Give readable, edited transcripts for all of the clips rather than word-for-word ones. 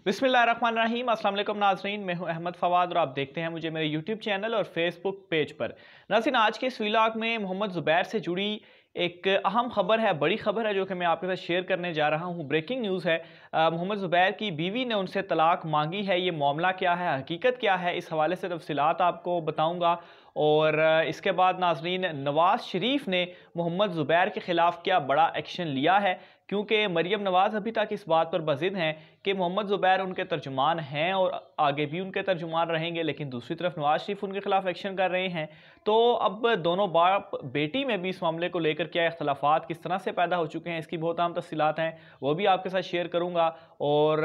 बिस्मिल्लाहिर्रहमानिर्रहीम। अस्सलाम वालेकुम नाज़रीन, मैं हूं अहमद फ़वाद और आप देखते हैं मुझे मेरे यूट्यूब चैनल और फेसबुक पेज पर। नाज़रीन, आज के इस व्लॉग में मोहम्मद ज़ुबैर से जुड़ी एक अहम खबर है, बड़ी खबर है जो कि मैं आपके साथ शेयर करने जा रहा हूं। ब्रेकिंग न्यूज़ है। मोहम्मद ज़ुबैर की बीवी ने उनसे तलाक मांगी है। ये मामला क्या है, हकीकत क्या है, इस हवाले से तफसीलात आपको बताऊँगा। और इसके बाद नाज़रीन, नवाज़ शरीफ ने मोहम्मद ज़ुबैर के ख़िलाफ़ क्या बड़ा एक्शन लिया है, क्योंकि मरियम नवाज़ अभी तक इस बात पर बज़िद हैं कि मोहम्मद ज़ुबैर उनके तर्जुमान हैं और आगे भी उनके तर्जुमान रहेंगे, लेकिन दूसरी तरफ नवाज़ शरीफ उनके खिलाफ एक्शन कर रहे हैं। तो अब दोनों बाप बेटी में भी इस मामले को लेकर क्या इख्तलाफात किस तरह से पैदा हो चुके हैं, इसकी बहुत अहम तफसीलात हैं, वो भी आपके साथ शेयर करूँगा। और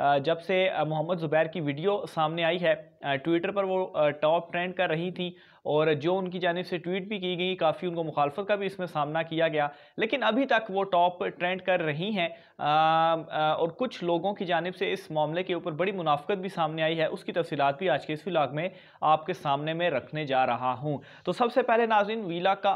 जब से मोहम्मद ज़ुबैर की वीडियो सामने आई है, ट्विटर पर वो टॉप ट्रेंड कर रही थी और जो उनकी जानिब से ट्वीट भी की गई, काफ़ी उनको मुखालफत का भी इसमें सामना किया गया, लेकिन अभी तक वो टॉप ट्रेंड कर रही हैं। और कुछ लोगों की जानिब से इस मामले के ऊपर बड़ी मुनाफकत भी सामने आई है, उसकी तफसीलात भी आज के इस व्लॉग में आपके सामने में रखने जा रहा हूँ। तो सबसे पहले नाज़रीन, व्लॉग का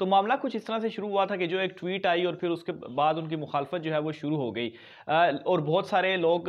तो मामला कुछ इस तरह से शुरू हुआ था कि जो एक ट्वीट आई और फिर उसके बाद उनकी मुखालफत जो है वो शुरू हो गई, और बहुत सारे लोग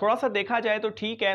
थोड़ा सा देखा जाए तो ठीक है,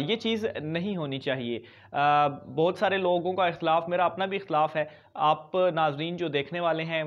ये चीज़ नहीं होनी चाहिए। बहुत सारे लोगों का इख्तलाफ, मेरा अपना भी इख्तलाफ है, आप नाजरीन जो देखने वाले हैं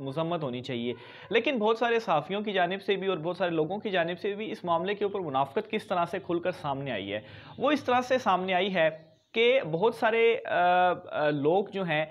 मज़म्मत होनी चाहिए। लेकिन बहुत सारे सहाफ़ियों की जानिब से भी और बहुत सारे लोगों की जानिब से भी इस मामले के ऊपर मुनाफ़कत किस तरह से खुलकर सामने आई है, वो इस तरह से सामने आई है कि बहुत सारे लोग जो हैं,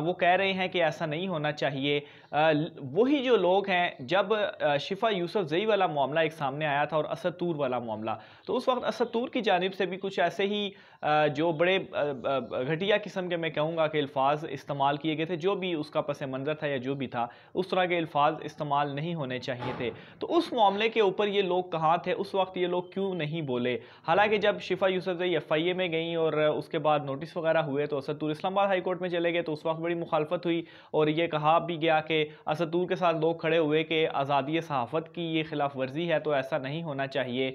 वो कह रहे हैं कि ऐसा नहीं होना चाहिए। वही जो लोग हैं, जब शिफा यूसुफजई वाला मामला एक सामने आया था और असद तूर वाला मामला, तो उस वक्त असद तूर की जानिब से भी कुछ ऐसे ही जो बड़े घटिया किस्म के, मैं कहूँगा कि अल्फाज इस्तेमाल किए गए थे, जो भी उसका पस मंज़र था या जो भी था, उस तरह के अल्फाज इस्तेमाल नहीं होने चाहिए थे। तो उस मामले के ऊपर ये लोग कहाँ थे उस वक्त, ये लोग क्यों नहीं बोले? हालांकि जब शिफा यूसुफजई FIA में गई और उसके बाद नोटिस वगैरह हुए तो असद तूर इस्लामाबाद हाई कोर्ट में चले गए, तो उस वक्त बड़ी मुखालफत हुई और ये कहा भी गया कि असद तूर के साथ लोग खड़े हुए कि आज़ादी सहाफ़त की ये खिलाफ वर्जी है, तो ऐसा नहीं होना चाहिए।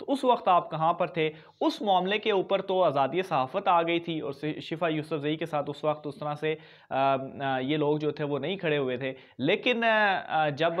तो उस वक्त आप कहाँ पर थे? उस मामले के ऊपर तो आज़ादी सहाफ़त आ गई थी और शिफा यूसुफजई के साथ उस वक्त उस तरह से ये लोग जो थे वो नहीं खड़े हुए थे। लेकिन जब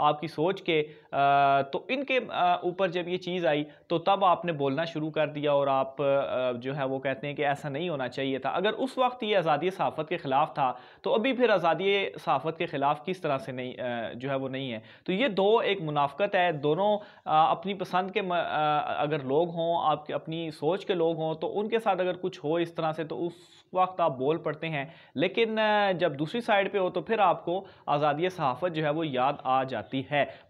आपकी सोच के, तो इनके ऊपर जब ये चीज़ आई तो तब आपने बोलना शुरू कर दिया और आप जो है वो कहते हैं कि ऐसा नहीं होना चाहिए था। अगर उस वक्त ये आज़ादी सहाफ़त के ख़िलाफ़ था तो अभी फिर आज़ादी सहाफ़त के ख़िलाफ़ किस तरह से नहीं जो है वो नहीं है? तो ये दो एक मुनाफ़कत है, दोनों अपनी पसंद के अगर लोग हों, आपके अपनी सोच के लोग हों, तो उनके साथ अगर कुछ हो इस तरह से तो उस वक्त आप बोल पड़ते हैं, लेकिन जब दूसरी साइड पे हो तो फिर आपको आज़ादी सहाफ़त जो है वो याद आ जाती है।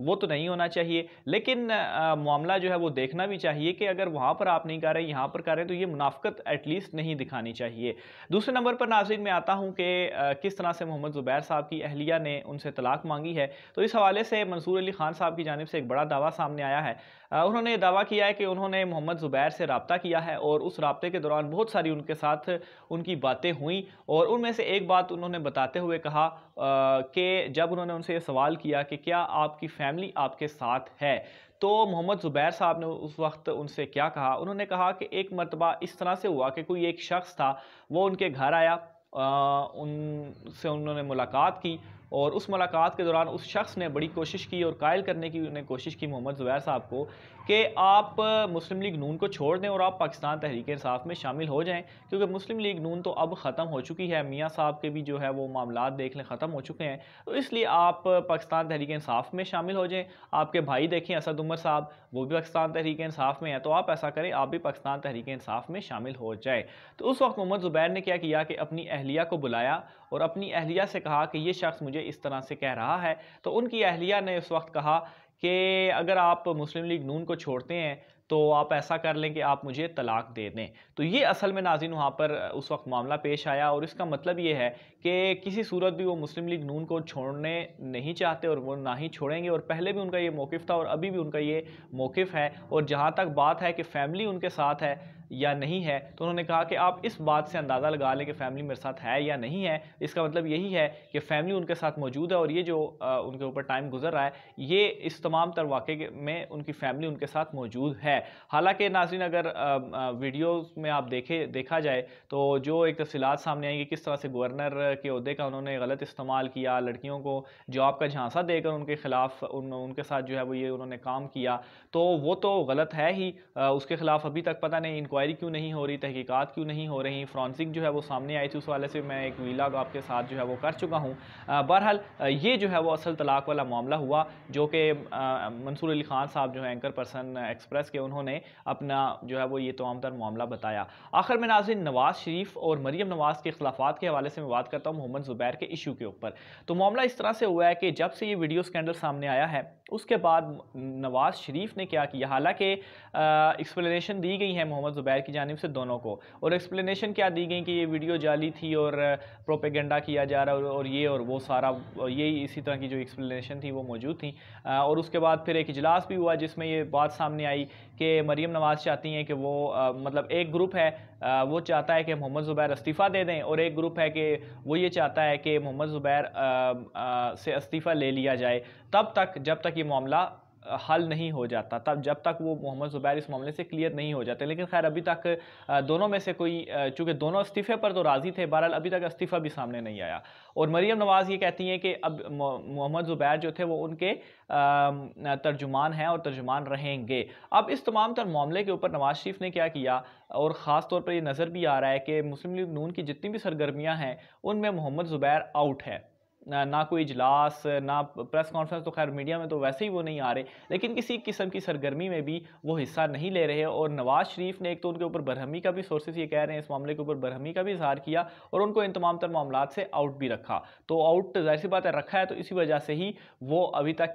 वो तो नहीं होना चाहिए, लेकिन मामला जो है वो देखना भी चाहिए कि अगर वहाँ पर आप नहीं कर रहे, यहाँ पर कर रहे हैं, तो ये मुनाफ़कत एटलीस्ट नहीं दिखानी चाहिए। दूसरे नंबर पर नाज़रीन मैं आता हूँ कि किस तरह से मोहम्मद ज़ुबैर साहब की अहलिया ने उनसे तलाक मांगी है। तो इस हवाले से मंसूर अली खान साहब की जानिब से एक बड़ा दावा सामने आया है। उन्होंने दावा किया है कि उन्होंने मोहम्मद ज़ुबैर से रब्ता किया है और उस रब्ते के दौरान बहुत सारी उनके साथ उनकी बातें हुई और उनमें से एक बात उन्होंने बताते हुए कहा कि जब उन्होंने उनसे ये सवाल किया कि क्या आपकी फैमिली आपके साथ है, तो मोहम्मद ज़ुबैर साहब ने उस वक्त उनसे क्या कहा? उन्होंने कहा कि एक मरतबा इस तरह से हुआ कि कोई एक शख्स था, वो उनके घर आया, उनसे उन्होंने मुलाकात की और उस मुलाकात के दौरान उस शख्स ने बड़ी कोशिश की और कायल करने की उन्हें कोशिश की मोहम्मद ज़ुबैर साहब को कि आप मुस्लिम लीग नून को छोड़ दें और आप पाकिस्तान तहरीक इंसाफ में शामिल हो जाएं, क्योंकि मुस्लिम लीग नून तो अब ख़त्म हो चुकी है, मियाँ साहब के भी जो है वो मामलात देख लें ख़त्म हो चुके हैं, तो इसलिए आप पाकिस्तान तहरीक इंसाफ में शामिल हो जाएँ। आपके भाई देखें असद उमर साहब, वो भी पाकिस्तान तहरीक इंसाफ में है, तो आप ऐसा करें, आप भी पाकिस्तान तहरीक इंसाफ में शामिल हो जाए। तो उस वक्त मोहम्मद ज़ुबैर ने क्या किया कि अपनी अहलिया को बुलाया और अपनी अहलिया से कहा कि ये शख्स मुझे इस तरह से कह रहा है। तो उनकी अहलिया ने उस वक्त कहा कि अगर आप मुस्लिम लीग नून को छोड़ते हैं तो आप ऐसा कर लें कि आप मुझे तलाक दे दें। तो ये असल में नाज़रीन वहाँ पर उस वक्त मामला पेश आया, और इसका मतलब ये है कि किसी सूरत भी वो मुस्लिम लीग नून को छोड़ने नहीं चाहते और वो ना ही छोड़ेंगे, और पहले भी उनका ये मौक़िफ़ था और अभी भी उनका ये मौक़िफ़ है। और जहाँ तक बात है कि फ़ैमिली उनके साथ है या नहीं है, तो उन्होंने कहा कि आप इस बात से अंदाज़ा लगा लें कि फ़ैमिली मेरे साथ है या नहीं है। इसका मतलब यही है कि फ़ैमिली उनके साथ मौजूद है, और ये जो उनके ऊपर टाइम गुजर रहा है, ये इस तमाम तर वाक़े में उनकी फ़ैमिली उनके साथ मौजूद है। हालांकि नाज़रीन अगर वीडियोस में आप देखा जाए तो जो एक तफ़सीलात सामने आएंगी किस तरह से गवर्नर के ओहदे का उन्होंने गलत इस्तेमाल किया, लड़कियों को जॉब का झांसा देकर उनके ख़िलाफ़ उनके साथ जो है वो ये उन्होंने काम किया, तो वो तो गलत है ही। उसके ख़िलाफ़ अभी तक पता नहीं इंक्वायरी क्यों नहीं हो रही, तहकीकात क्यों नहीं हो रही, फ़ॉरेंसिक जो है वो सामने आई थी, उस वाले से मैं एक व्लॉग आपके साथ जो है वो कर चुका हूँ। बहरहाल ये जो है वो असल तलाक वाला मामला हुआ, जो कि मंसूर अली ख़ान साहब जो है एंकर पर्सन एक्सप्रेस के, उन्होंने अपना जो है वो ये तमाम तर मामला बताया। आखिर में नाज़रीन नवाज़ शरीफ और मरीम नवाज़ के खिलाफात के हवाले से मैं बात करता हूँ मोहम्मद ज़ुबैर के इशू के ऊपर। तो मामला इस तरह से हुआ है कि जब से ये वीडियो स्कैंडल सामने आया है, उसके बाद नवाज़ शरीफ ने क्या किया, हालांकि एक्सप्लेनेशन दी गई है मोहम्मद ज़ुबैर की जानिब से दोनों को, और एक्सप्लेनेशन क्या दी गई कि ये वीडियो जाली थी और प्रोपेगेंडा किया जा रहा है और ये और वो सारा, ये इसी तरह की जो एक्सप्लेनेशन थी वो मौजूद थी। और उसके बाद फिर एक इजलास भी हुआ जिसमें ये बात सामने आई कि मरीम नवाज़ चाहती हैं कि वो मतलब एक ग्रुप है वो चाहता है कि मोहम्मद ज़ुबैर इस्तीफ़ा दे दें, और एक ग्रुप है कि वो ये चाहता है कि मोहम्मद ज़ुबैर से इस्तीफ़ा ले लिया जाए तब तक जब तक ये मामला हल नहीं हो जाता, तब जब तक वो मोहम्मद ज़ुबैर इस मामले से क्लियर नहीं हो जाते। लेकिन खैर अभी तक दोनों में से कोई, चूँकि दोनों इस्तीफ़े पर तो राज़ी थे, बहरहाल अभी तक इस्तीफ़ा भी सामने नहीं आया। और मरीम नवाज़ ये कहती हैं कि अब मोहम्मद ज़ुबैर जो थे वो उनके तर्जुमान हैं और तर्जुमान रहेंगे। अब इस तमाम तर मामले के ऊपर नवाज़ शरीफ ने क्या किया, और ख़ास तौर पर ये नज़र भी आ रहा है कि मुस्लिम लीग नून की जितनी भी सरगर्मियाँ हैं उनमें मोहम्मद ज़ुबैर आउट है। ना कोई इजलास, ना प्रेस कॉन्फ्रेंस, तो खैर मीडिया में तो वैसे ही वो नहीं आ रहे, लेकिन किसी किस्म की सरगर्मी में भी वो हिस्सा नहीं ले रहे। और नवाज़ शरीफ ने एक तो उनके ऊपर बरहमी का भी, सोर्सेस ये कह रहे हैं इस मामले के ऊपर बरहमी का भी इजहार किया, और उनको इन तमाम तर मामलात से आउट भी रखा। तो आउट ज़ाहिर सी बात है रखा है, तो इसी वजह से ही वो अभी तक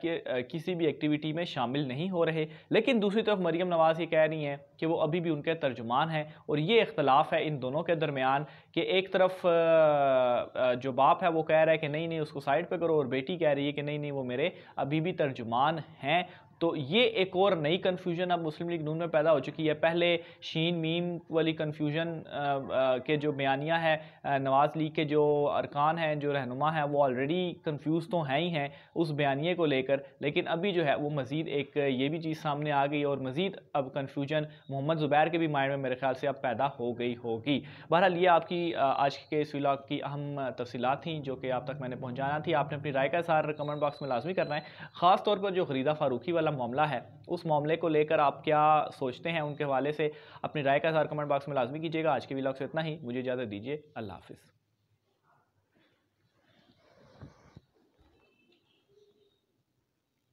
किसी भी एक्टिविटी में शामिल नहीं हो रहे। लेकिन दूसरी तरफ मरीम नवाज़ ये कह रही हैं कि वो अभी भी उनके तर्जुमान हैं, और ये इख्तलाफ है इन दोनों के दरमियान कि एक तरफ जो बाप है वो कह रहा है कि नहीं नहीं उसको साइड पे करो, और बेटी कह रही है कि नहीं नहीं वो मेरे अभी भी तर्जुमान हैं। तो ये एक और नई कन्फ्यूजन अब मुस्लिम लीग नून में पैदा हो चुकी है। पहले शीन मीम वाली कन्फ्यूजन के जो बयानिया है, नवाज़ लीग के जो अरकान हैं, जो रहनुमा हैं, वो ऑलरेडी कन्फ्यूज़ तो हैं ही हैं उस बयानिए को लेकर, लेकिन अभी जो है वो मज़ीद एक ये भी चीज़ सामने आ गई, और मज़ीद अब कन्फ्यूजन मोहम्मद ज़ुबैर के भी माइंड में मेरे ख्याल से अब पैदा हो गई होगी। बहरहाल ये आपकी आज के इस व्लॉग की अहम तफसीलात थी जो कि आप तक मैंने पहुँचाना थी। आपने अपनी राय का इज़हार कमेंट बॉक्स में लाजमी करना है। ख़ास तौर पर जो ग़रीदा फ़ारूक़ी वाला मामला है, उस मामले को लेकर आप क्या सोचते हैं, उनके हवाले से अपनी राय का इज़हार कमेंट बॉक्स में लाजमी कीजिएगा। आज के व्लॉग से इतना ही, मुझे इजाज़त दीजिए। अल्लाह हाफ़िज़।